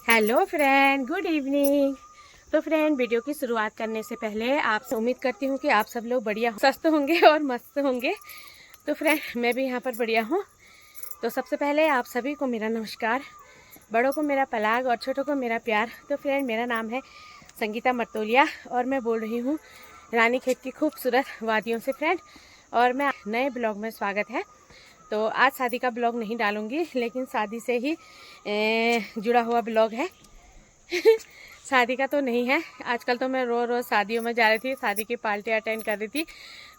Hello friend, good evening. तो friend, video की शुरुआत करने से पहले आपसे उम्मीद करती हूँ कि आप सब लोग बढ़िया स्वस्थ होंगे और मस्त होंगे। तो फ्रेंड, मैं भी यहाँ पर बढ़िया हूँ। तो सबसे पहले आप सभी को मेरा नमस्कार, बड़ों को मेरा पलाग और छोटों को मेरा प्यार। तो फ्रेंड, मेरा नाम है संगीता मर्तोलिया और मैं बोल रही हूँ रानीखेत की खूबसूरत वादियों से फ्रेंड। और मैं नए ब्लॉग में स्वागत है। तो आज शादी का ब्लॉग नहीं डालूंगी, लेकिन शादी से ही जुड़ा हुआ ब्लॉग है। शादी का तो नहीं है। आजकल तो मैं रोज़ रोज़ शादियों में जा रही थी, शादी की पार्टी अटेंड कर रही थी।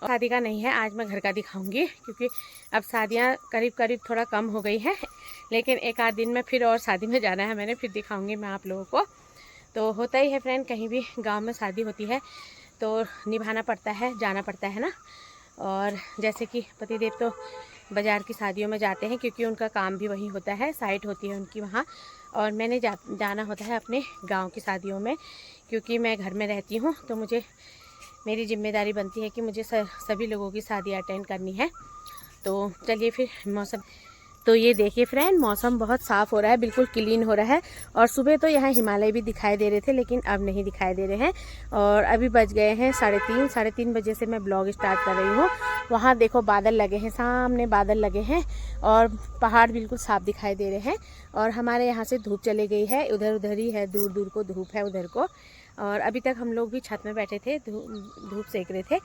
और शादी का नहीं है, आज मैं घर का दिखाऊंगी, क्योंकि अब शादियां करीब करीब थोड़ा कम हो गई है। लेकिन एक आध दिन में फिर और शादी में जाना है मैंने, फिर दिखाऊंगी मैं आप लोगों को। तो होता ही है फ्रेंड, कहीं भी गाँव में शादी होती है तो निभाना पड़ता है, जाना पड़ता है ना। और जैसे कि पतिदेव तो बाज़ार की शादियों में जाते हैं, क्योंकि उनका काम भी वही होता है, साइट होती है उनकी वहाँ। और मैंने जाना होता है अपने गांव की शादियों में, क्योंकि मैं घर में रहती हूँ। तो मुझे मेरी जिम्मेदारी बनती है कि मुझे सभी लोगों की शादी अटेंड करनी है। तो चलिए फिर मौसम, तो ये देखिए फ्रेंड, मौसम बहुत साफ़ हो रहा है, बिल्कुल क्लीन हो रहा है। और सुबह तो यहाँ हिमालय भी दिखाई दे रहे थे, लेकिन अब नहीं दिखाई दे रहे हैं। और अभी बज गए हैं 3:30 बजे से मैं ब्लॉग स्टार्ट कर रही हूँ। वहाँ देखो बादल लगे हैं, सामने बादल लगे हैं और पहाड़ बिल्कुल साफ दिखाई दे रहे हैं। और हमारे यहाँ से धूप चली गई है, उधर उधर ही है, दूर दूर को धूप है उधर को। और अभी तक हम लोग भी छत में बैठे थे, धूप सेक रहे थे,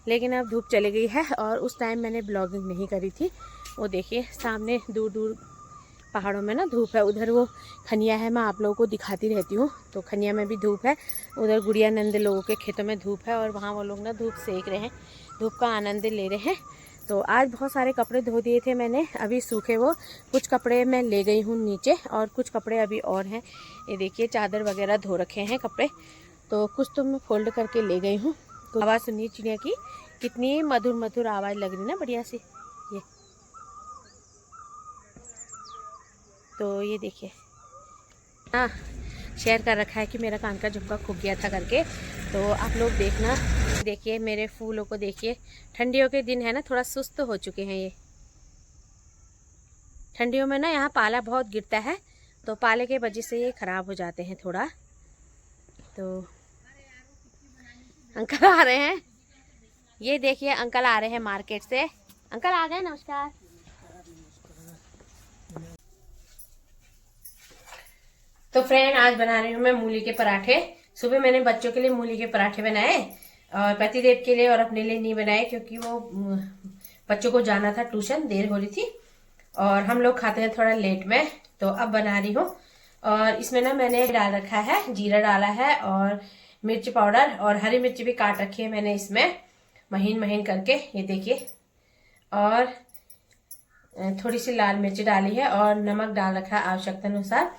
लेकिन अब धूप चली गई है। और उस टाइम मैंने ब्लॉगिंग नहीं करी थी। वो देखिए सामने दूर दूर पहाड़ों में ना धूप है, उधर वो खनिया है, मैं आप लोगों को दिखाती रहती हूँ। तो खनिया में भी धूप है, उधर गुड़िया नंद लोगों के खेतों में धूप है, और वहाँ वो लोग ना धूप सेक रहे हैं, धूप का आनंद ले रहे हैं। तो आज बहुत सारे कपड़े धो दिए थे मैंने, अभी सूखे वो कुछ कपड़े मैं ले गई हूँ नीचे, और कुछ कपड़े अभी और हैं। ये देखिए चादर वगैरह धो रखे हैं कपड़े, तो कुछ तो मैं फोल्ड करके ले गई हूँ। तो आवाज़ सुनिए चिड़िया की, कितनी मधुर मधुर आवाज़ लग रही ना, बढ़िया सी। ये तो ये देखिए, हाँ, शेयर कर रखा है कि मेरा कान का झुमका खो गया था करके। तो आप लोग देखना, देखिए मेरे फूलों को देखिए। ठंडियों के दिन है ना, थोड़ा सुस्त हो चुके हैं ये। ठंडियों में ना यहाँ पाला बहुत गिरता है, तो पाले के वजह से ये खराब हो जाते हैं थोड़ा। तो अंकल आ रहे हैं, ये देखिए अंकल आ रहे हैं मार्केट से। अंकल आ गए, नमस्कार। तो फ्रेंड, आज बना रही हूँ मैं मूली के पराठे। सुबह मैंने बच्चों के लिए मूली के पराठे बनाए, और पतिदेव के लिए और अपने लिए नहीं बनाए, क्योंकि वो बच्चों को जाना था ट्यूशन, देर हो रही थी, और हम लोग खाते हैं थोड़ा लेट में। तो अब बना रही हूँ। और इसमें ना मैंने डाल रखा है, जीरा डाला है, और मिर्च पाउडर, और हरी मिर्च भी काट रखी है मैंने इसमें महीन महीन करके, ये देखिए। और थोड़ी सी लाल मिर्च डाली है, और नमक डाल रखा है आवश्यकता अनुसार।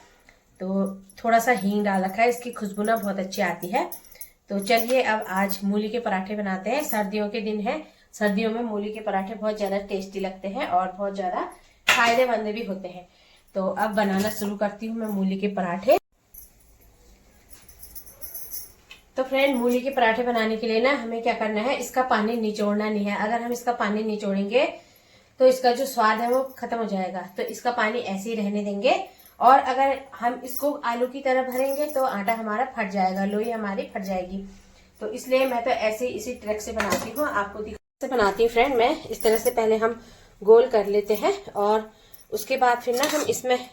तो थोड़ा सा हींग डाल रखा है, इसकी खुशबू ना बहुत अच्छी आती है। तो चलिए अब आज मूली के पराठे बनाते हैं। सर्दियों के दिन है, सर्दियों में मूली के पराठे बहुत ज्यादा टेस्टी लगते हैं और बहुत ज्यादा फायदेमंद भी होते हैं। तो अब बनाना शुरू करती हूँ मैं मूली के पराठे। तो फ्रेंड, मूली के पराठे बनाने के लिए ना हमें क्या करना है, इसका पानी निचोड़ना नहीं है। अगर हम इसका पानी निचोड़ेंगे तो इसका जो स्वाद है वो खत्म हो जाएगा। तो इसका पानी ऐसे ही रहने देंगे। और अगर हम इसको आलू की तरह भरेंगे तो आटा हमारा फट जाएगा, लोई हमारी फट जाएगी। तो इसलिए मैं तो ऐसे इसी ट्रिक से बनाती हूँ, आपको से बनाती हूँ फ्रेंड मैं। इस तरह से पहले हम गोल कर लेते हैं, और उसके बाद फिर ना हम इसमें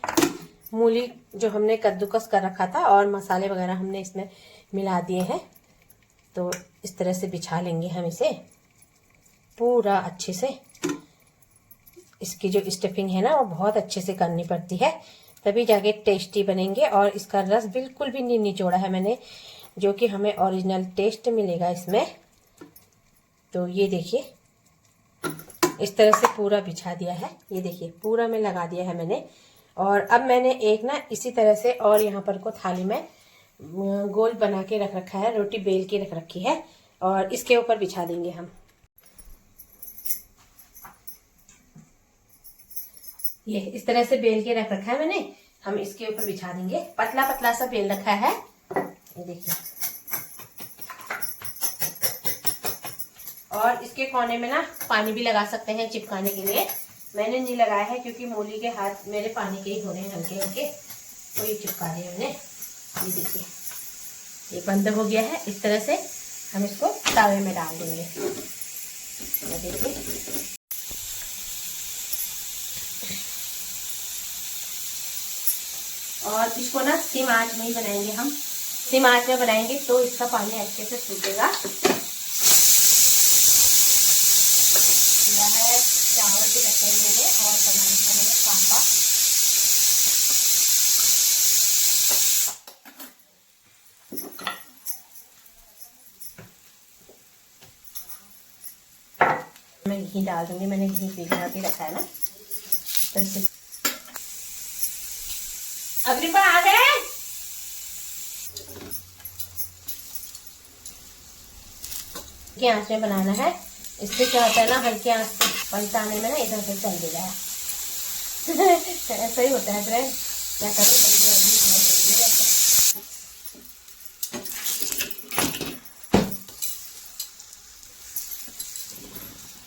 मूली जो हमने कद्दूकस कर रखा था और मसाले वगैरह हमने इसमें मिला दिए हैं। तो इस तरह से बिछा लेंगे हम इसे पूरा अच्छे से। इसकी जो स्टफिंग है ना वो बहुत अच्छे से करनी पड़ती है, तभी जाके टेस्टी बनेंगे। और इसका रस बिल्कुल भी नहीं निचोड़ा है मैंने, जो कि हमें ओरिजिनल टेस्ट मिलेगा इसमें। तो ये देखिए, इस तरह से पूरा बिछा दिया है, ये देखिए पूरा में लगा दिया है मैंने। और अब मैंने एक ना इसी तरह से और यहाँ पर को थाली में गोल बना के रख रखा है, रोटी बेल के रख रखी है, और इसके ऊपर बिछा देंगे हम। ये इस तरह से बेल के रख रखा है मैंने, हम इसके ऊपर बिछा देंगे। पतला पतला सा बेल रखा है, ये देखिए। और इसके कोने में ना पानी भी लगा सकते हैं चिपकाने के लिए। मैंने नहीं लगाया है, क्योंकि मूली के हाथ मेरे पानी के ही हो रहे हैं हल्के हल्के। वही चिपका दिया मैंने। ये देखिए ये बंद हो गया है। इस तरह से हम इसको तवे में डाल देंगे। ये देखिए और इसको ना सिम आंच में ही बनाएंगे हम। सिम आंच में बनाएंगे तो इसका पानी अच्छे से सूखेगा। चावल भी रखे हैं मैंने और बनाने का मैंने पापा। मैं घी डाल दूंगी। मैंने घी पिघला के रखा है ना। तो अग्रिपा आ गए। हल्की आंच में बनाना है। इससे क्या होता है ना, हल्की आंच से पलटाने में ना इधर से चल देगा। ऐसा ही होता है फ्रेंड, क्या करूँ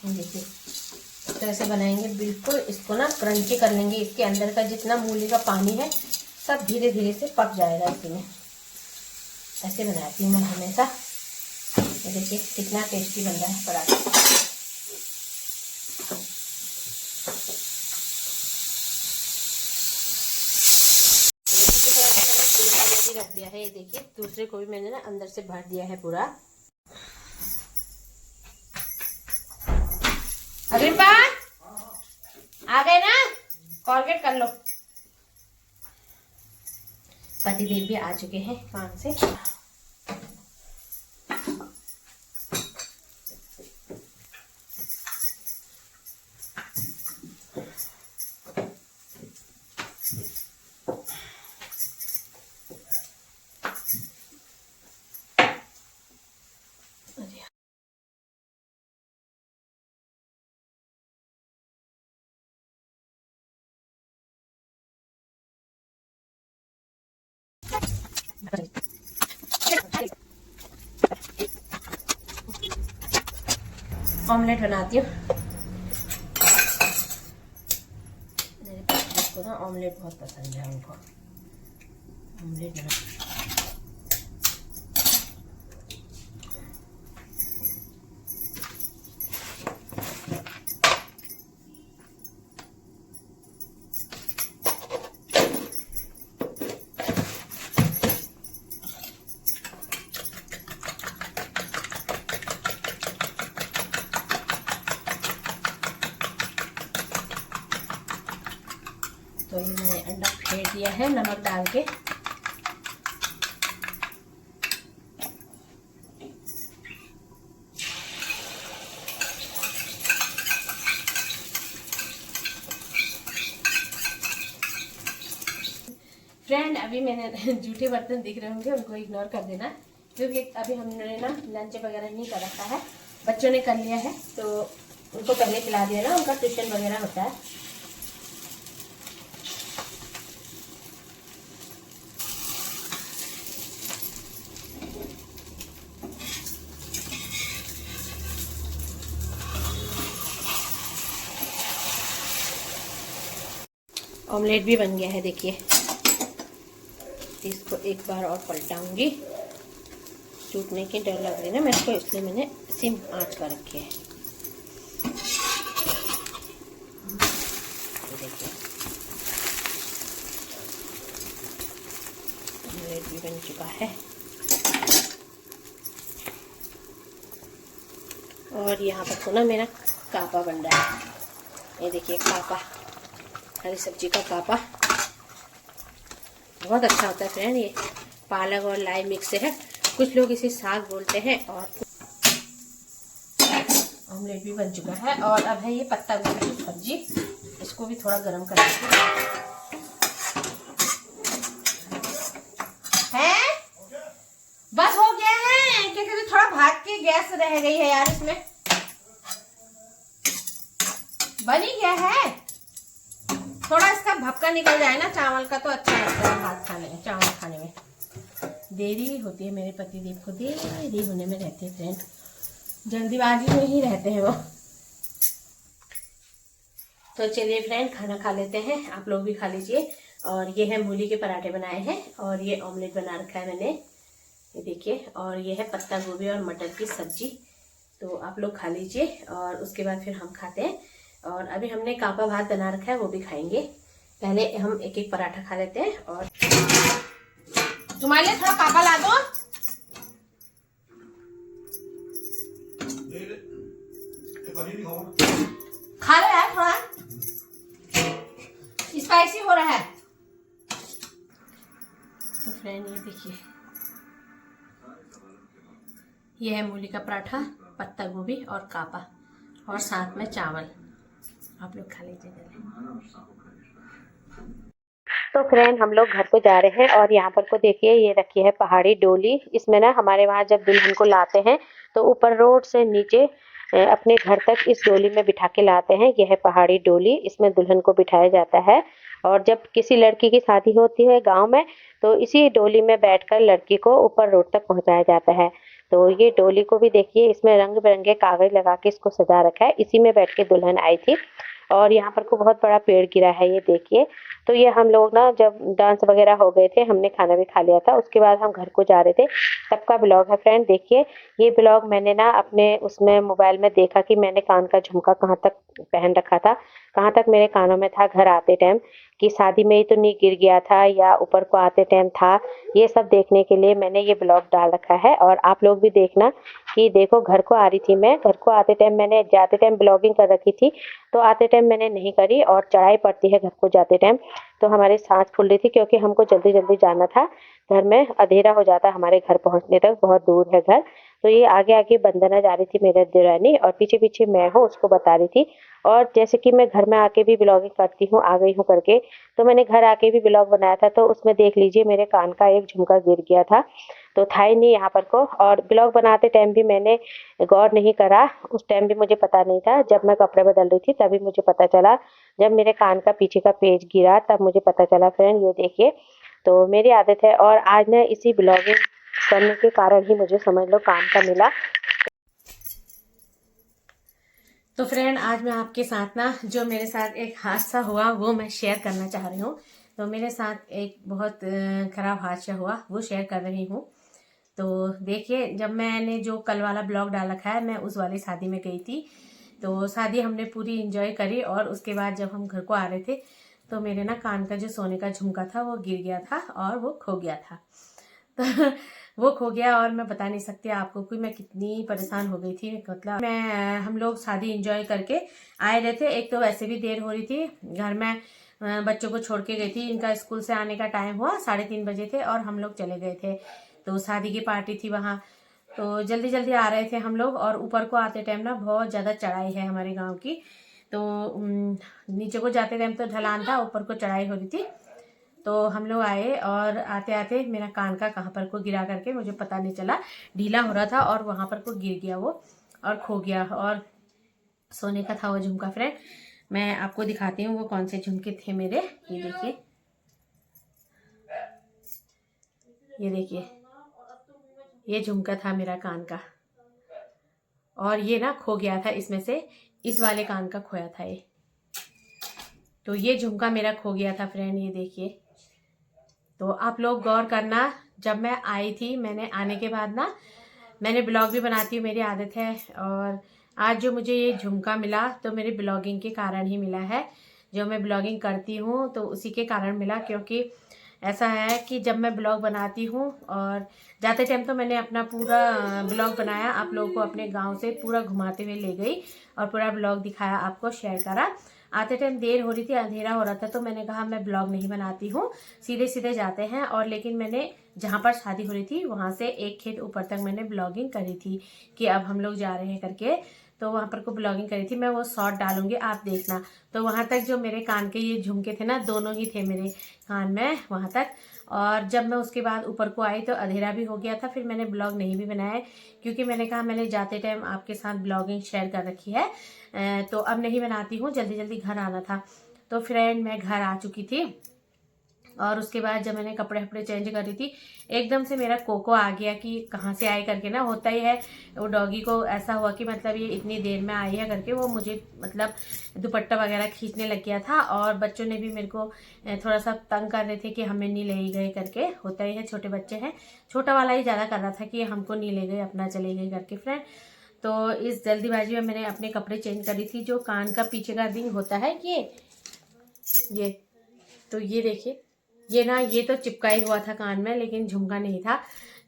देखिए इस तरह से बनाएंगे। बिल्कुल इसको ना क्रंची कर लेंगे। इसके अंदर का जितना मूली का पानी है सब धीरे धीरे से पक जाएगा इसमें। ऐसे बनाती हूँ मैं हमेशा। ये देखिए कितना टेस्टी बन रहा है पराठा। रख दिया है। ये देखिए दूसरे को भी मैंने ना अंदर से भर दिया है पूरा। अग्रिपा आ गए ना, कॉलगेट कर लो। पतिदेव भी आ चुके हैं काम से। ऑमलेट बनाती हूँ। मेरे बच्चों को ना ऑमलेट बहुत पसंद है। उनको ऑमलेट बना। तो ये मैंने अंडा फेंट दिया है नमक डाल के। फ्रेंड अभी मैंने जूठे बर्तन दिख रहे होंगे, उनको इग्नोर कर देना क्योंकि अभी हमने ना लंच वगैरह नहीं कर रखा है। बच्चों ने कर लिया है तो उनको पहले खिला दिया ना, उनका ट्यूशन वगैरह होता है। ऑमलेट भी बन गया है देखिए। इसको एक बार और पलटाऊंगी। टूटने की डर लग रही है ना मेरे को, इसलिए मैंने सिम आंच कर रखी है। देखिए ऑमलेट भी बन चुका है। और यहाँ पर तो ना मेरा कापा बन रहा है। ये देखिए कापा, हरी सब्जी का कापा बहुत अच्छा होता है फ्रेंड। ये पालक और लाई मिक्स है। कुछ लोग इसे साग बोलते हैं। और ऑमलेट भी बन चुका है। और अब है ये पत्ता गोभी की सब्जी। इसको भी थोड़ा गर्म कर देते हैं। बस हो गया है क्योंकि थोड़ा भाग के गैस रह गई है यार, इसमें बन ही गया है। थोड़ा इसका भपका निकल जाए ना चावल का तो अच्छा लगता है भात खाने में, चावल खाने में। देरी होती है मेरे पतिदेव को, देरी होने में रहते हैं फ्रेंड, जल्दीबाजी में ही रहते हैं वो। तो चलिए फ्रेंड खाना खा लेते हैं, आप लोग भी खा लीजिए। और ये है मूली के पराठे बनाए हैं और ये ऑमलेट बना रखा है मैंने, ये देखिए। और ये है पत्ता गोभी और मटर की सब्जी। तो आप लोग खा लीजिए और उसके बाद फिर हम खाते हैं। और अभी हमने कापा भात बना रखा है, वो भी खाएंगे। पहले हम एक एक पराठा खा लेते हैं। और तुम्हारे लिए थोड़ा कापा ला दो। खा रहे हैं, थोड़ा स्पाइसी हो रहा है। तो फ्रेंड ये देखिए, ये है मूली का पराठा, पत्ता गोभी और कापा, और साथ में चावल। आप लोग खा लीजिए। तो फ्रेंड हम लोग घर को जा रहे हैं और यहाँ पर को देखिए, ये रखी है पहाड़ी डोली। इसमें ना हमारे वहाँ जब दुल्हन को लाते हैं तो ऊपर रोड से नीचे अपने घर तक इस डोली में बिठा के लाते हैं। यह है पहाड़ी डोली, इसमें दुल्हन को बिठाया जाता है। और जब किसी लड़की की शादी होती है गांव में, तो इसी डोली में बैठकर लड़की को ऊपर रोड तक पहुंचाया जाता है। तो ये डोली को भी देखिए, इसमें रंग बिरंगे कागज लगा के इसको सजा रखा है। इसी में बैठ के दुल्हन आई थी। और यहाँ पर को बहुत बड़ा पेड़ गिरा है, ये देखिए। तो ये हम लोग ना जब डांस वगैरह हो गए थे, हमने खाना भी खा लिया था, उसके बाद हम घर को जा रहे थे, तब का ब्लॉग है फ्रेंड। देखिए, ये ब्लॉग मैंने ना अपने उसमें मोबाइल में देखा कि मैंने कान का झुमका कहाँ तक पहन रखा था, कहाँ तक मेरे कानों में था घर आते टाइम, कि शादी में ही तो नहीं गिर गया था या ऊपर को आते टाइम था। ये सब देखने के लिए मैंने ये ब्लॉग डाल रखा है। और आप लोग भी देखना कि देखो, घर को आ रही थी मैं, घर को आते टाइम मैंने जाते टाइम ब्लॉगिंग कर रखी थी, तो आते टाइम मैंने नहीं करी। और चढ़ाई पड़ती है घर को जाते टाइम, तो हमारी सांस फूल रही थी क्योंकि हमको जल्दी जल्दी जाना था। घर में अंधेरा हो जाता है हमारे घर पहुंचने तक, बहुत दूर है घर। तो ये आगे आगे बंदना जा रही थी मेरे देवरानी, और पीछे पीछे मैं हूँ, उसको बता रही थी। और जैसे कि मैं घर में आके भी ब्लॉगिंग करती हूँ, आ गई हूँ करके, तो मैंने घर आके भी ब्लॉग बनाया था। तो उसमें देख लीजिए, मेरे कान का एक झुमका गिर गया था, तो था ही नहीं यहाँ पर को। और ब्लॉग बनाते टाइम भी मैंने गौर नहीं करा, उस टाइम भी मुझे पता नहीं था। जब मैं कपड़े बदल रही थी तभी मुझे पता चला, जब मेरे कान का पीछे का पेज गिरा तब मुझे पता चला फ्रेंड। ये देखिए, तो मेरी आदत है। और आज ना इसी ब्लॉगिंग करने के कारण ही मुझे समझ लो काम का मिला। तो फ्रेंड आज मैं आपके साथ ना, जो मेरे साथ एक हादसा हुआ वो मैं शेयर करना चाह रही हूँ। तो मेरे साथ एक बहुत खराब हादसा हुआ, वो शेयर कर रही हूँ। तो देखिए, जब मैंने जो कल वाला ब्लॉग डाल रखा है, मैं उस वाली शादी में गई थी। तो शादी हमने पूरी एंजॉय करी, और उसके बाद जब हम घर को आ रहे थे तो मेरे ना कान का जो सोने का झुमका था वो गिर गया था और वो खो गया था। तो वो खो गया, और मैं बता नहीं सकती आपको कि मैं कितनी परेशान हो गई थी। मतलब हम लोग शादी एंजॉय करके आए रहे थे। एक तो वैसे भी देर हो रही थी, घर में बच्चों को छोड़ के गई थी, इनका स्कूल से आने का टाइम हुआ 3:30 बजे थे, और हम लोग चले गए थे। तो शादी की पार्टी थी वहाँ, तो जल्दी जल्दी आ रहे थे हम लोग। और ऊपर को आते टाइम ना बहुत ज़्यादा चढ़ाई है हमारे गांव की, तो नीचे को जाते टाइम तो ढलान था, ऊपर को चढ़ाई हो रही थी। तो हम लोग आए, और आते आते मेरा कान का कहाँ पर को गिरा करके मुझे पता नहीं चला, ढीला हो रहा था और वहाँ पर को गिर गया वो, और खो गया। और सोने का था वो झुमका फ्रेंड। मैं आपको दिखाती हूँ वो कौन से झुमके थे मेरे। ये देखिए, ये देखिए, ये झुमका था मेरा कान का, और ये ना खो गया था इसमें से, इस वाले कान का खोया था ये। तो ये झुमका मेरा खो गया था फ्रेंड, ये देखिए। तो आप लोग गौर करना, जब मैं आई थी, मैंने आने के बाद ना मैंने ब्लॉग भी बनाती हूँ, मेरी आदत है। और आज जो मुझे ये झुमका मिला तो मेरी ब्लॉगिंग के कारण ही मिला है। जो मैं ब्लॉगिंग करती हूँ तो उसी के कारण मिला, क्योंकि ऐसा है कि जब मैं ब्लॉग बनाती हूँ, और जाते टाइम तो मैंने अपना पूरा ब्लॉग बनाया, आप लोगों को अपने गांव से पूरा घुमाते हुए ले गई और पूरा ब्लॉग दिखाया, आपको शेयर करा। आते टाइम देर हो रही थी, अंधेरा हो रहा था, तो मैंने कहा मैं ब्लॉग नहीं बनाती हूँ, सीधे सीधे जाते हैं। और लेकिन मैंने जहाँ पर शादी हो रही थी वहाँ से एक खेत ऊपर तक मैंने ब्लॉगिंग करी थी कि अब हम लोग जा रहे हैं करके। तो वहाँ पर को ब्लॉगिंग करी थी, मैं वो शॉर्ट डालूंगी, आप देखना। तो वहाँ तक जो मेरे कान के ये झुमके थे ना, दोनों ही थे मेरे कान में वहाँ तक। और जब मैं उसके बाद ऊपर को आई तो अंधेरा भी हो गया था, फिर मैंने ब्लॉग नहीं भी बनाया, क्योंकि मैंने कहा मैंने जाते टाइम आपके साथ ब्लॉगिंग शेयर कर रखी है, तो अब नहीं बनाती हूँ, जल्दी जल्दी घर आना था। तो फ्रेंड मैं घर आ चुकी थी, और उसके बाद जब मैंने कपड़े वपड़े चेंज कर रही थी, एकदम से मेरा कोको आ गया कि कहाँ से आई करके ना, होता ही है वो डॉगी को, ऐसा हुआ कि मतलब ये इतनी देर में आई है करके वो मुझे मतलब दुपट्टा वगैरह खींचने लग गया था। और बच्चों ने भी मेरे को थोड़ा सा तंग कर रहे थे कि हमें नहीं ले गए करके, होता ही है छोटे बच्चे हैं। छोटा वाला ही ज़्यादा कर रहा था कि हमको नहीं ले गए, अपना चले गए करके फ्रेंड। तो इस जल्दीबाजी में मैंने अपने कपड़े चेंज करी थी। जो कान का पीछे का रिंग होता है ये तो ये देखिए, ये तो चिपका ही हुआ था कान में, लेकिन झुमका नहीं था।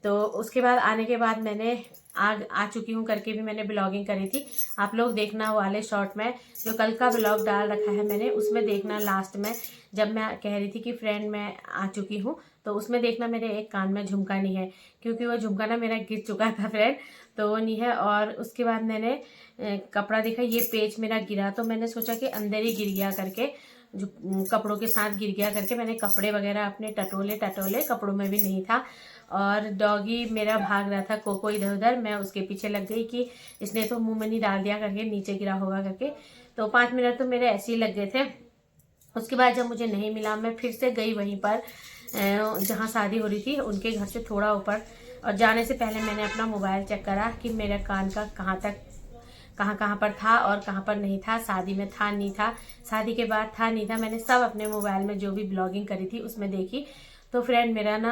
तो उसके बाद आने के बाद मैंने आ चुकी हूँ करके भी मैंने ब्लॉगिंग करी थी। आप लोग देखना वाले शॉर्ट में, जो कल का ब्लॉग डाल रखा है मैंने, उसमें देखना लास्ट में, जब मैं कह रही थी कि फ्रेंड मैं आ चुकी हूँ, तो उसमें देखना मेरे एक कान में झुमका नहीं है, क्योंकि वो झुमका ना मेरा गिर चुका था फ्रेंड, तो वो नहीं है। और उसके बाद मैंने कपड़ा देखा, ये पेच मेरा गिरा, तो मैंने सोचा कि अंदर ही गिर गया करके, जो कपड़ों के साथ गिर गया करके मैंने कपड़े वगैरह अपने टटोले, कपड़ों में भी नहीं था। और डॉगी मेरा भाग रहा था कोको इधर उधर, मैं उसके पीछे लग गई कि इसने तो मुंह में नहीं डाल दिया करके, नीचे गिरा होगा करके। तो 5 मिनट तो मेरे ऐसे ही लग गए थे। उसके बाद जब मुझे नहीं मिला, मैं फिर से गई वहीं पर जहाँ शादी हो रही थी, उनके घर से थोड़ा ऊपर। और जाने से पहले मैंने अपना मोबाइल चेक करा कि मेरा कान का कहाँ पर था और कहाँ पर नहीं था, शादी में था नहीं था, शादी के बाद था नहीं था। मैंने सब अपने मोबाइल में जो भी ब्लॉगिंग करी थी उसमें देखी। तो फ्रेंड मेरा ना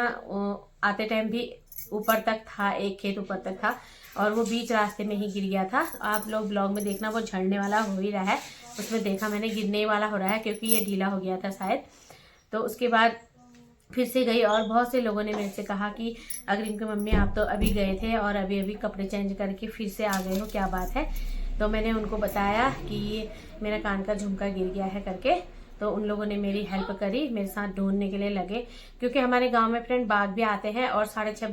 आते टाइम भी ऊपर तक था, एक खेत ऊपर तक था, और वो बीच रास्ते में ही गिर गया था। आप लोग ब्लॉग में देखना, वो झड़ने वाला हो ही रहा है, उसमें देखा मैंने गिरने वाला हो रहा है, क्योंकि ये ढीला हो गया था शायद। तो उसके बाद फिर से गई, और बहुत से लोगों ने मेरे से कहा कि अग्रिम की मम्मी आप तो अभी गए थे और अभी अभी कपड़े चेंज करके फिर से आ गए हो, क्या बात है। तो मैंने उनको बताया कि ये मेरा कान का झुमका गिर गया है करके। तो उन लोगों ने मेरी हेल्प करी, मेरे साथ ढूंढने के लिए लगे, क्योंकि हमारे गांव में फ्रेंड बाघ भी आते हैं। और 6:30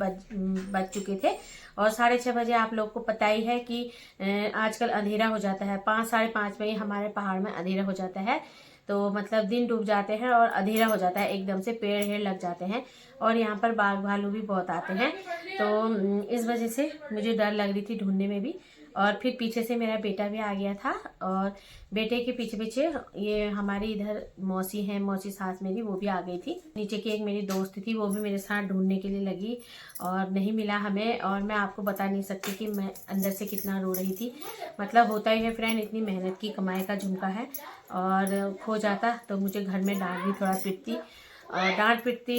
बज चुके थे, और 6:30 बजे आप लोग को पता ही है कि आजकल अंधेरा हो जाता है, 5 साढ़े 5 बजे हमारे पहाड़ में अंधेरा हो जाता है। तो मतलब दिन डूब जाते हैं और अंधेरा हो जाता है एकदम से, पेड़ हेड़ लग जाते हैं, और यहाँ पर बाघ भालू भी बहुत आते हैं। तो इस वजह से मुझे डर लग रही थी ढूंढने में भी। और फिर पीछे से मेरा बेटा भी आ गया था, और बेटे के पीछे पीछे ये हमारी इधर मौसी है, मौसी सास मेरी, वो भी आ गई थी। नीचे की एक मेरी दोस्त थी, वो भी मेरे साथ ढूंढने के लिए लगी, और नहीं मिला हमें। और मैं आपको बता नहीं सकती कि मैं अंदर से कितना रो रही थी। मतलब होता ही है फ्रेंड, इतनी मेहनत की कमाई का झुमका है, और खो जाता तो मुझे घर में डांट भी थोड़ा पिटती,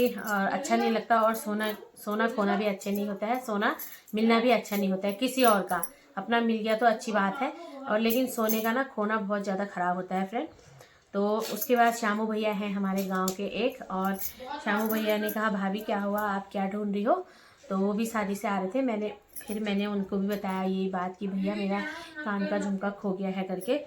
और अच्छा नहीं लगता। और सोना खोना भी अच्छे नहीं होता है, सोना मिलना भी अच्छा नहीं होता है किसी और का। अपना मिल गया तो अच्छी बात है, और लेकिन सोने का ना खोना बहुत ज़्यादा ख़राब होता है फ्रेंड। तो उसके बाद श्यामू भैया हैं हमारे गांव के एक, और श्यामू भैया ने कहा भाभी क्या हुआ, आप क्या ढूंढ रही हो। तो वो भी शादी से आ रहे थे। फिर मैंने उनको भी बताया यही बात कि भैया मेरा कान का झुमका खो गया है करके,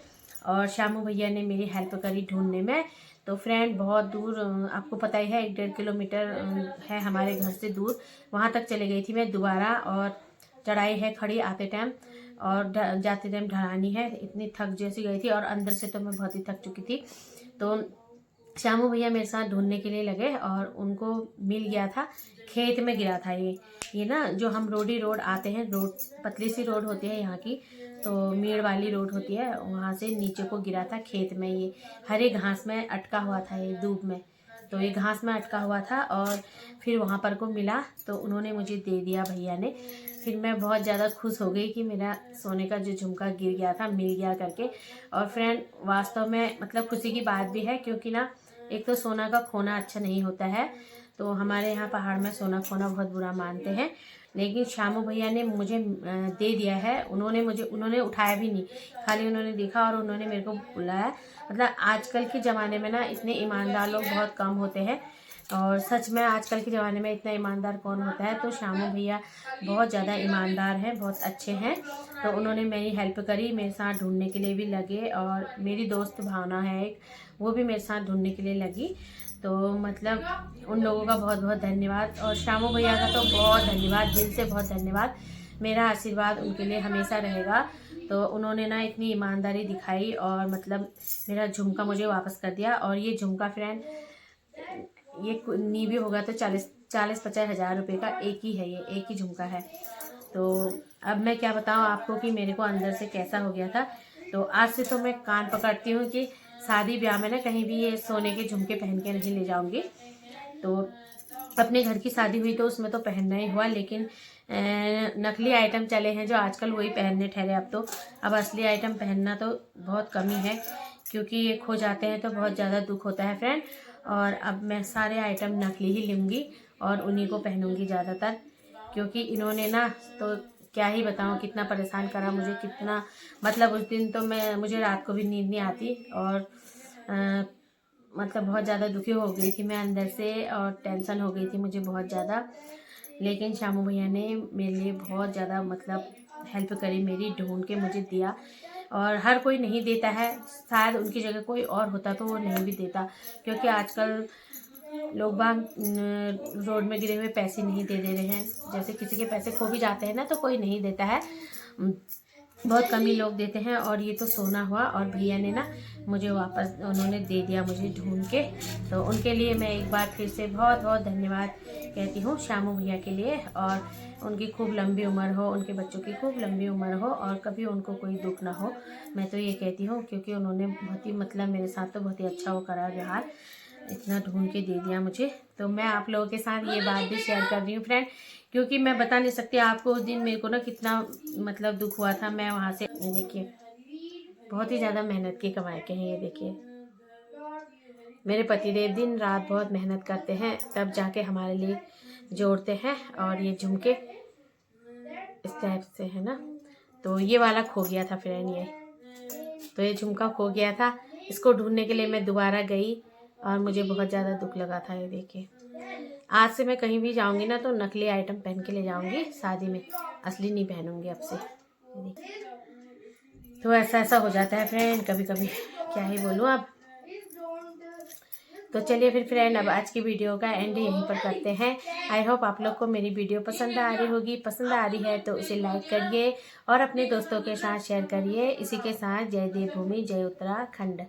और श्यामू भैया ने मेरी हेल्प करी ढूंढने में। तो फ्रेंड बहुत दूर, आपको पता ही है 1-1.5 किलोमीटर है हमारे घर से दूर, वहाँ तक चले गई थी मैं दोबारा। और चढ़ाई है खड़ी आते टाइम, और जाते टाइम ढलानी है, इतनी थक जैसी गई थी, और अंदर से तो मैं बहुत ही थक चुकी थी। तो श्यामू भैया मेरे साथ ढूंढने के लिए लगे, और उनको मिल गया था, खेत में गिरा था ये ना, जो हम रोड आते हैं, रोड पतली सी रोड होती है यहाँ की, तो मेड़ वाली रोड होती है, वहाँ से नीचे को गिरा था खेत में। ये हरे घास में अटका हुआ था, ये दूब में, तो ये घास में अटका हुआ था, और फिर वहाँ पर को मिला, तो उन्होंने मुझे दे दिया भैया ने। फिर मैं बहुत ज़्यादा खुश हो गई कि मेरा सोने का जो झुमका गिर गया था मिल गया करके। और फ्रेंड वास्तव में मतलब खुशी की बात भी है, क्योंकि ना एक तो सोना का खोना अच्छा नहीं होता है, तो हमारे यहाँ पहाड़ में सोना खोना बहुत बुरा मानते हैं। लेकिन श्यामू भैया ने मुझे दे दिया है, उन्होंने उठाया भी नहीं, खाली उन्होंने देखा और उन्होंने मेरे को बुलाया। मतलब आजकल के ज़माने में ना इतने ईमानदार लोग बहुत कम होते हैं, और सच में आजकल के ज़माने में इतना ईमानदार कौन होता है। तो श्यामू भैया बहुत ज़्यादा ईमानदार हैं, बहुत अच्छे हैं। तो उन्होंने मेरी हेल्प करी, मेरे साथ ढूंढने के लिए भी लगे, और मेरी दोस्त भावना है एक, वो भी मेरे साथ ढूंढने के लिए लगी। तो मतलब उन लोगों का बहुत बहुत धन्यवाद, और श्यामू भैया का तो बहुत धन्यवाद, दिल से बहुत धन्यवाद। मेरा आशीर्वाद उनके लिए हमेशा रहेगा। तो उन्होंने ना इतनी ईमानदारी दिखाई, और मतलब मेरा झुमका मुझे वापस कर दिया। और ये झुमका फ्रेंड ये नी भी होगा तो 40-50 हज़ार रुपये का एक ही है, ये एक ही झुमका है। तो अब मैं क्या बताऊँ आपको कि मेरे को अंदर से कैसा हो गया था। तो आज से तो मैं कान पकड़ती हूँ कि शादी ब्याह में ना कहीं भी ये सोने के झुमके पहन के नहीं ले जाऊंगी। तो अपने घर की शादी हुई तो उसमें तो पहनना ही हुआ, लेकिन नकली आइटम चले हैं जो आजकल वही पहनने ठहरे। अब असली आइटम पहनना तो बहुत कम ही है, क्योंकि ये खो जाते हैं तो बहुत ज़्यादा दुख होता है फ्रेंड। और अब मैं सारे आइटम नकली ही लूँगी और उन्हीं को पहनूंगी ज़्यादातर, क्योंकि इन्होंने ना तो क्या ही बताऊँ कितना परेशान करा मुझे, कितना मतलब उस दिन तो मुझे रात को भी नींद नहीं आती, और मतलब बहुत ज़्यादा दुखी हो गई थी मैं अंदर से, और टेंशन हो गई थी मुझे बहुत ज़्यादा। लेकिन शामू भैया ने मेरे लिए बहुत ज़्यादा मतलब हेल्प करी मेरी, ढूंढ के मुझे दिया। और हर कोई नहीं देता है, शायद उनकी जगह कोई और होता तो वो नहीं भी देता, क्योंकि आजकल लोग बाग रोड में गिरे हुए पैसे नहीं दे रहे हैं। जैसे किसी के पैसे खो भी जाते हैं ना तो कोई नहीं देता है, बहुत कम ही लोग देते हैं। और ये तो सोना हुआ, और भैया ने ना मुझे वापस उन्होंने दे दिया मुझे ढूंढ के, तो उनके लिए मैं एक बार फिर से बहुत बहुत धन्यवाद कहती हूँ शामू भैया के लिए। और उनकी खूब लंबी उम्र हो, उनके बच्चों की खूब लंबी उम्र हो, और कभी उनको कोई दुख ना हो, मैं तो ये कहती हूँ। क्योंकि उन्होंने बहुत ही मतलब मेरे साथ तो बहुत ही अच्छा वो करा व्यवहार, इतना ढूंढ के दे दिया मुझे। तो मैं आप लोगों के साथ ये बात भी शेयर कर रही हूँ फ्रेंड, क्योंकि मैं बता नहीं सकती आपको उस दिन मेरे को ना कितना मतलब दुख हुआ था। मैं वहाँ से देखिए बहुत ही ज़्यादा मेहनत की कमाई के हैं, ये देखिए मेरे पतिदेव दिन रात बहुत मेहनत करते हैं, तब जाके हमारे लिए जोड़ते हैं। और ये झुमके इस टाइप से है ना, तो ये वाला खो गया था फ्रेंड, ये झुमका खो गया था। इसको ढूंढने के लिए मैं दोबारा गई और मुझे बहुत ज़्यादा दुख लगा था। ये देखिए आज से मैं कहीं भी जाऊंगी ना तो नकली आइटम पहन के ले जाऊंगी शादी में, असली नहीं पहनूंगी अब से। तो ऐसा हो जाता है फ्रेंड कभी कभी, क्या ही बोलूँ अब। तो चलिए फिर फ्रेंड अब आज की वीडियो का एंड यहीं पर करते हैं। आई होप आप लोग को मेरी वीडियो पसंद आ रही होगी। पसंद आ रही है तो उसे लाइक करिए और अपने दोस्तों के साथ शेयर करिए। इसी के साथ जय देवभूमि, जय उत्तराखंड।